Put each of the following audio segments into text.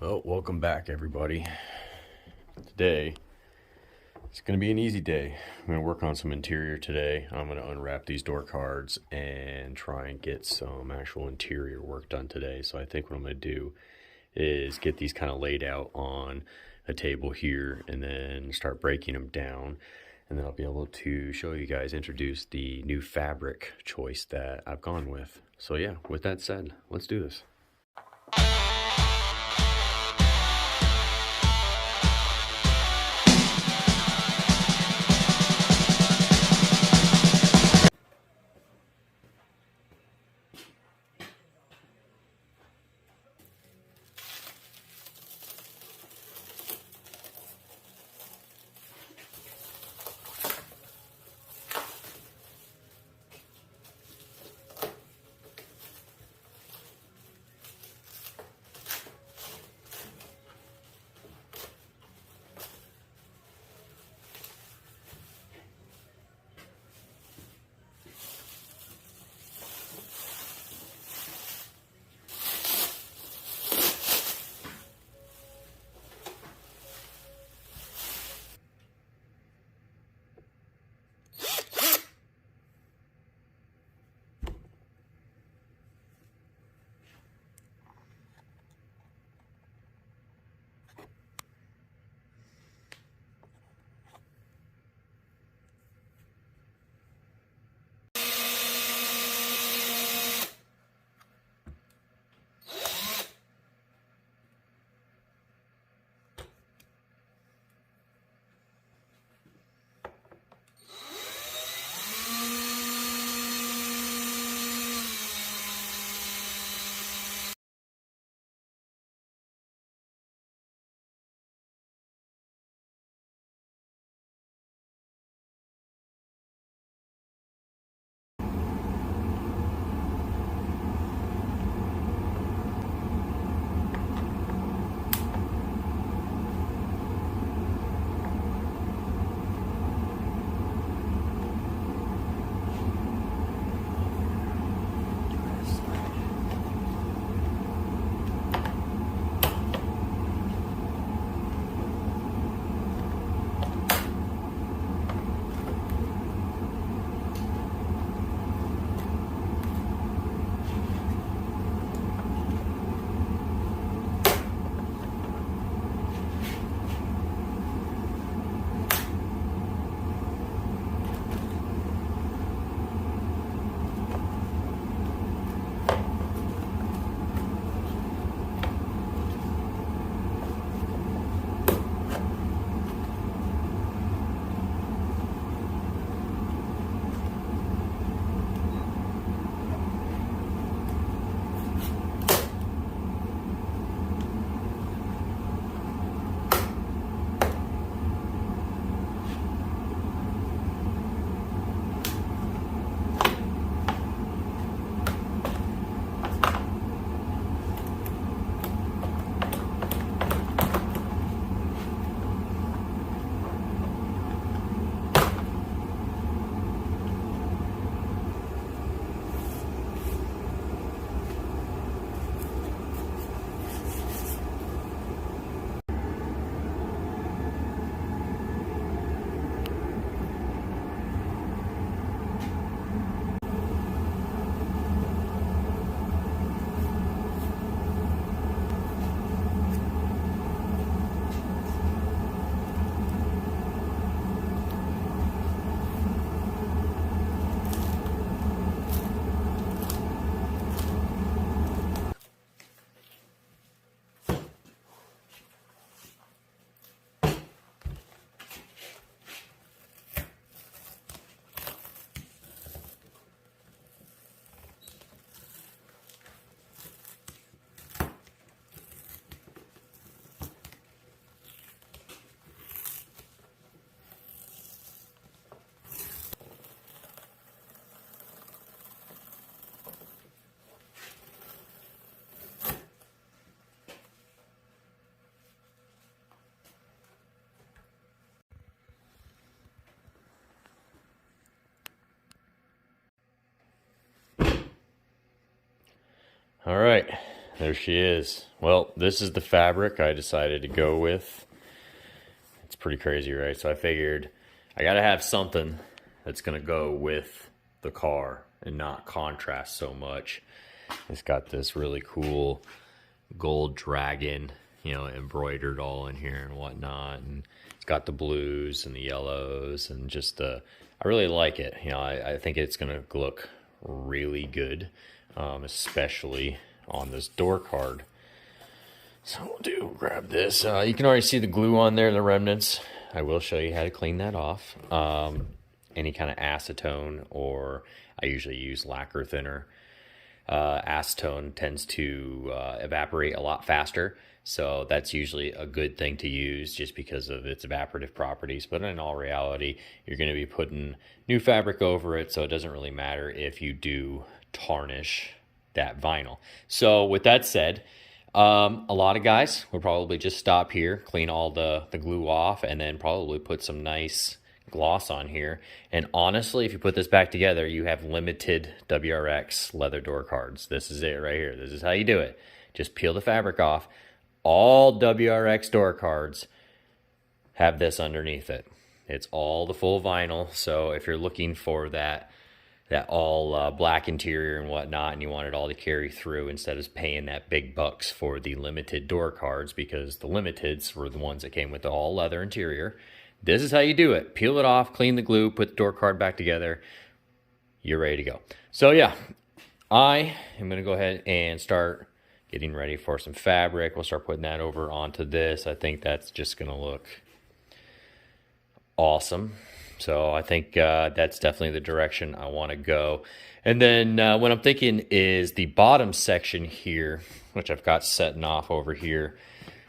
Well, welcome back, everybody. Today, it's going to be an easy day. I'm going to work on some interior today. I'm going to unwrap these door cards and try and get some actual interior work done today. So I think what I'm going to do is get these kind of laid out on a table here and then start breaking them down. And then I'll be able to show you guys, introduce the new fabric choice that I've gone with. So yeah, with that said, let's do this. All right, there she is. Well, this is the fabric I decided to go with. It's pretty crazy, right? So I figured I gotta have something that's gonna go with the car and not contrast so much. It's got this really cool gold dragon, you know, embroidered all in here and whatnot, and it's got the blues and the yellows, and just I really like it. You know, I think it's gonna look really good, especially on this door card. So we'll grab this. You can already see the glue on there, the remnants. I will show you how to clean that off. Any kind of acetone, or I usually use lacquer thinner. Acetone tends to evaporate a lot faster, so that's usually a good thing to use just because of its evaporative properties. But in all reality, you're going to be putting new fabric over it, so it doesn't really matter if you do tarnish that vinyl. So with that said, a lot of guys will probably just stop here, clean all the glue off, and then probably put some nice gloss on here. And honestly, if you put this back together, you have limited WRX leather door cards. This is it right here. This is how you do it. Just peel the fabric off. All WRX door cards have this underneath it. It's all the full vinyl. So if you're looking for that all black interior and whatnot, and you want it all to carry through instead of paying that big bucks for the limited door cards, because the limiteds were the ones that came with the all leather interior, this is how you do it. Peel it off, clean the glue, put the door card back together. You're ready to go. So yeah, I am going to go ahead and start getting ready for some fabric. We'll start putting that over onto this. I think that's just going to look awesome. So I think that's definitely the direction I want to go. And then what I'm thinking is the bottom section here, which I've got setting off over here.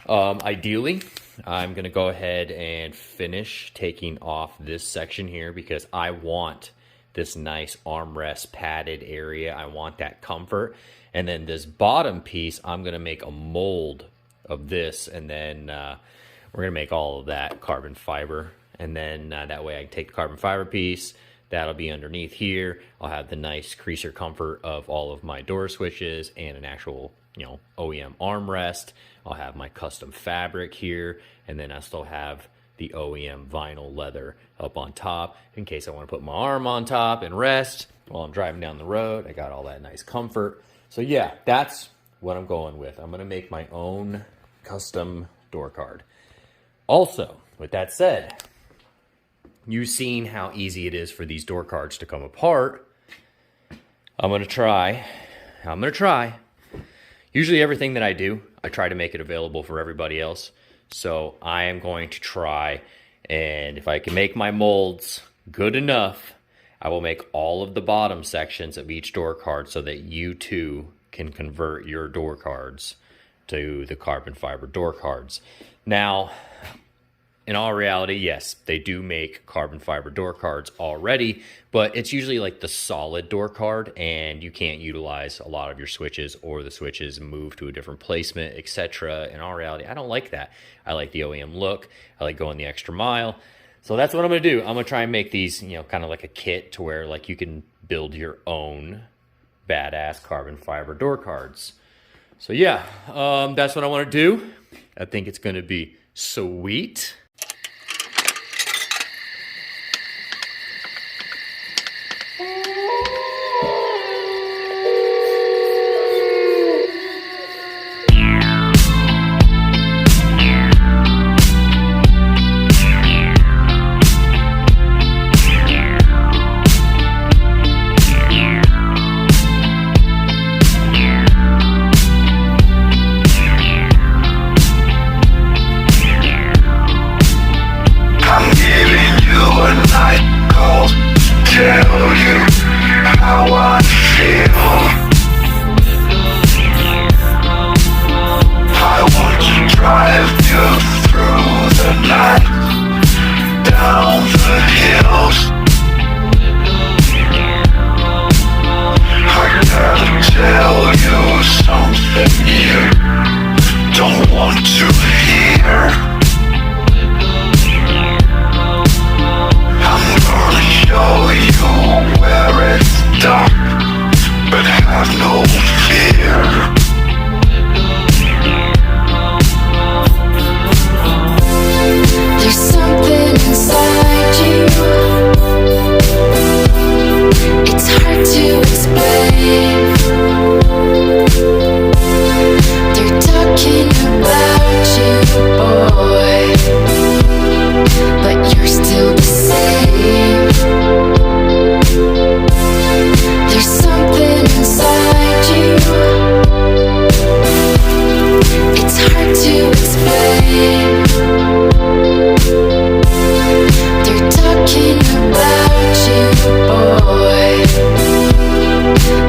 Ideally, I'm going to go ahead and finish taking off this section here, because I want this nice armrest padded area. I want that comfort. And then this bottom piece, I'm going to make a mold of this, and then we're going to make all of that carbon fiber. And then that way I can take the carbon fiber piece, that'll be underneath here. I'll have the nice creaser comfort of all of my door switches and an actual, you know, OEM armrest. I'll have my custom fabric here, and then I still have the OEM vinyl leather up on top in case I want to put my arm on top and rest while I'm driving down the road. I got all that nice comfort. So yeah, that's what I'm going with. I'm going to make my own custom door card. Also, with that said, you've seen how easy it is for these door cards to come apart. I'm going to try. Usually everything that I do, I try to make it available for everybody else. So I am going to try, and if I can make my molds good enough, I will make all of the bottom sections of each door card so that you too can convert your door cards to the carbon fiber door cards. Now, in all reality, yes, they do make carbon fiber door cards already, but it's usually like the solid door card, and you can't utilize a lot of your switches, or the switches move to a different placement, etc. In all reality, I don't like that. I like the OEM look. I like going the extra mile. So that's what I'm going to do. I'm going to try and make these, you know, kind of like a kit to where like you can build your own badass carbon fiber door cards. So yeah, that's what I want to do. I think it's going to be sweet. talking about you, boy, but you're still the same. There's something inside you, it's hard to explain. They're talking about you, boy,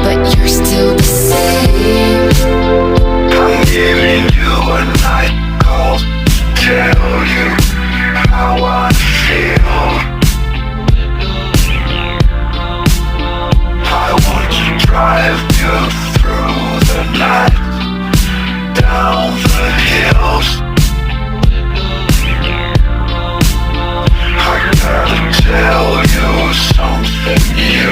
but you're still the same. I'm giving you a night call to tell you how I feel. I want to drive you through the night, down the hills. I gotta tell you something you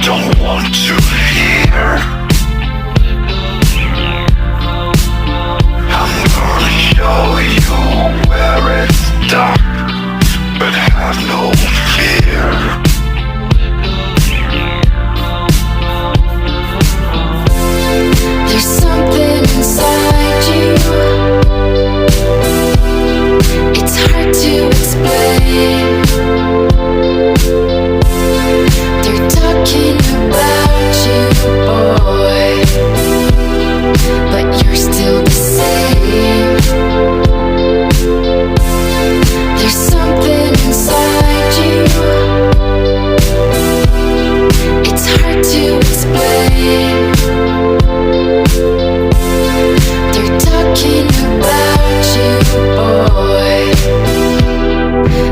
don't want to hear. I'm gonna show you where it's dark, but have no fear. There's something inside you, it's hard to explain. They're talking about you, boy, but you're still the same. There's something inside you, it's hard to explain. They're talking about you, boy,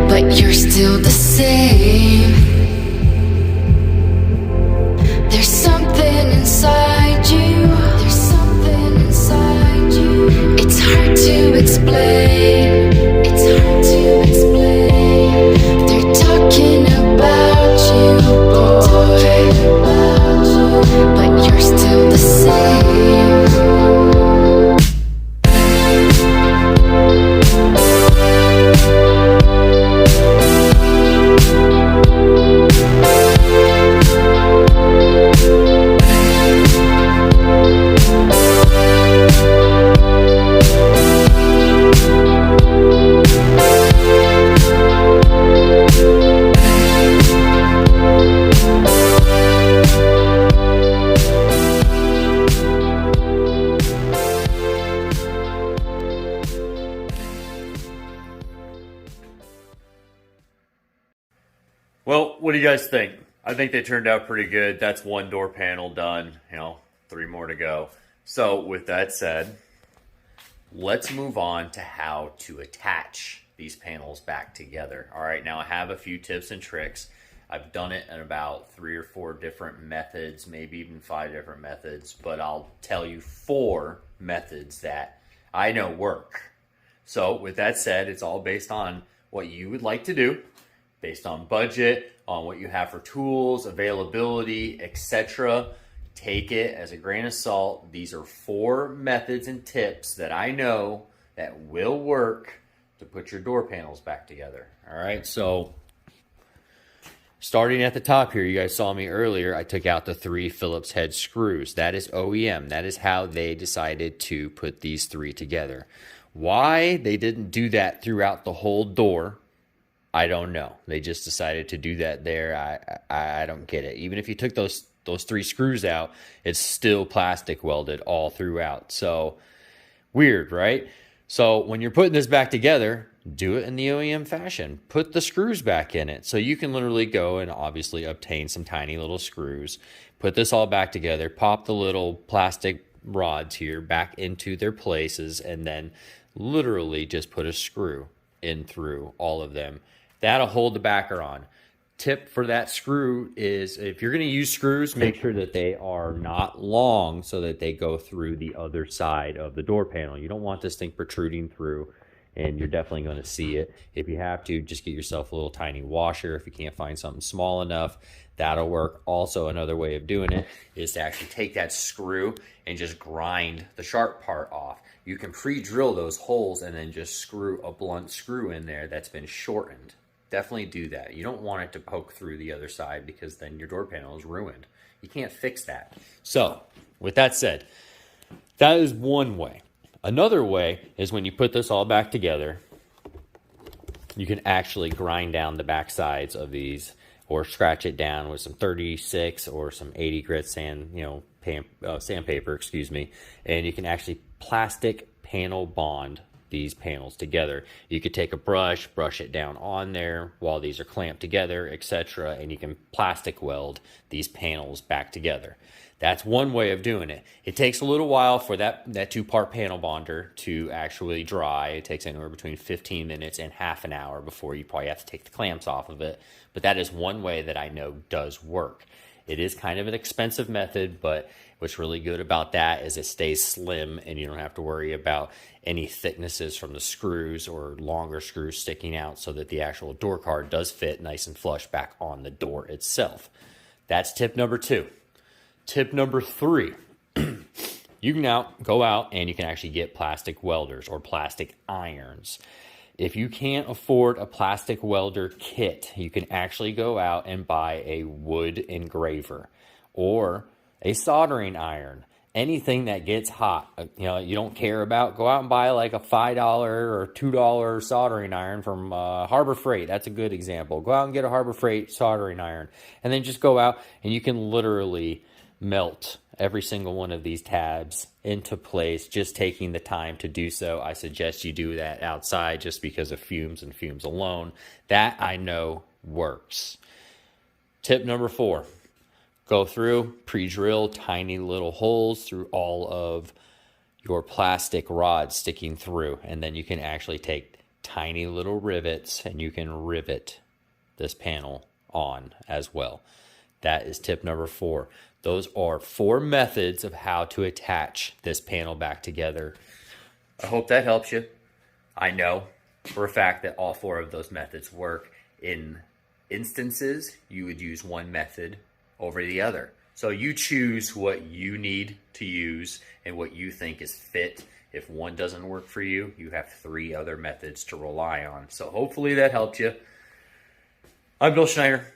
but you're still the same. There's something inside you, there's something inside you, it's hard to explain, it's hard to explain. They're talking about you, boy, but you're still the same. Well, what do you guys think? I think they turned out pretty good. That's one door panel done. 3 more to go. So with that said, let's move on to how to attach these panels back together. All right, now I have a few tips and tricks. I've done it in about 3 or 4 different methods, maybe even 5 different methods, but I'll tell you 4 methods that I know work. So with that said, it's all based on what you would like to do, based on budget, on what you have for tools, availability, etc. Take it as a grain of salt. These are 4 methods and tips that I know that will work to put your door panels back together. All right, so starting at the top here, you guys saw me earlier, I took out the 3 Phillips head screws. That is OEM. That is how they decided to put these 3 together. Why they didn't do that throughout the whole door, I don't know. They just decided to do that there. I don't get it. Even if you took those 3 screws out, it's still plastic welded all throughout. So weird, right? So when you're putting this back together, do it in the OEM fashion. Put the screws back in it. So you can literally go and obviously obtain some tiny little screws. Put this all back together. Pop the little plastic rods here back into their places, and then literally just put a screw in through all of them. That'll hold the backer on. Tip for that screw is, if you're going to use screws, make sure that they are not long so that they go through the other side of the door panel. You don't want this thing protruding through, and you're definitely going to see it. If you have to, just get yourself a little tiny washer. If you can't find something small enough, that'll work. Also, another way of doing it is to actually take that screw and just grind the sharp part off. You can pre-drill those holes and then just screw a blunt screw in there that's been shortened. Definitely do that. You don't want it to poke through the other side, because then your door panel is ruined. You can't fix that. So, with that said, that is one way. Another way is when you put this all back together, you can actually grind down the back sides of these or scratch it down with some 36 or some 80 grit sand, sandpaper, excuse me. And you can actually plastic panel bond these panels together. You could take a brush it down on there while these are clamped together, etc. And you can plastic weld these panels back together. That's one way of doing it. It takes a little while for that two-part panel bonder to actually dry. It takes anywhere between 15 minutes and half an hour before you probably have to take the clamps off of it. But that is one way that I know does work. It is kind of an expensive method, but what's really good about that is it stays slim and you don't have to worry about any thicknesses from the screws or longer screws sticking out, so that the actual door card does fit nice and flush back on the door itself. That's tip number 2. Tip number 3, you can now go out and you can actually get plastic welders or plastic irons. If you can't afford a plastic welder kit, you can actually go out and buy a wood engraver or a soldering iron. Anything that gets hot, you don't care about, go out and buy like a $5 or $2 soldering iron from Harbor Freight. That's a good example. Go out and get a Harbor Freight soldering iron, and then just go out and you can literally melt every single one of these tabs into place, just taking the time to do so. I suggest you do that outside just because of fumes and fumes alone. That I know works. Tip number 4, go through, pre-drill tiny little holes through all of your plastic rods sticking through, and then you can actually take tiny little rivets and you can rivet this panel on as well. That is tip number 4. Those are 4 methods of how to attach this panel back together. I hope that helps you. I know for a fact that all 4 of those methods work. In instances, you would use one method over the other. So you choose what you need to use and what you think is fit. If one doesn't work for you, you have 3 other methods to rely on. So hopefully that helped you. I'm Bill Schneider.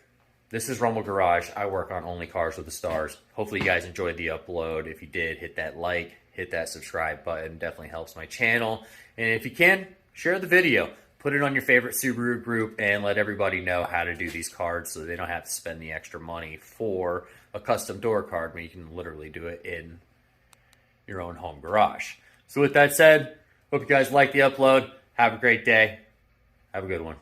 This is Rumble Garage. I work on only cars with the stars. Hopefully you guys enjoyed the upload. If you did, hit that like, hit that subscribe button. Definitely helps my channel. And if you can, share the video. Put it on your favorite Subaru group and let everybody know how to do these cards so they don't have to spend the extra money for a custom door card when you can literally do it in your own home garage. So with that said, hope you guys like the upload. Have a great day. Have a good one.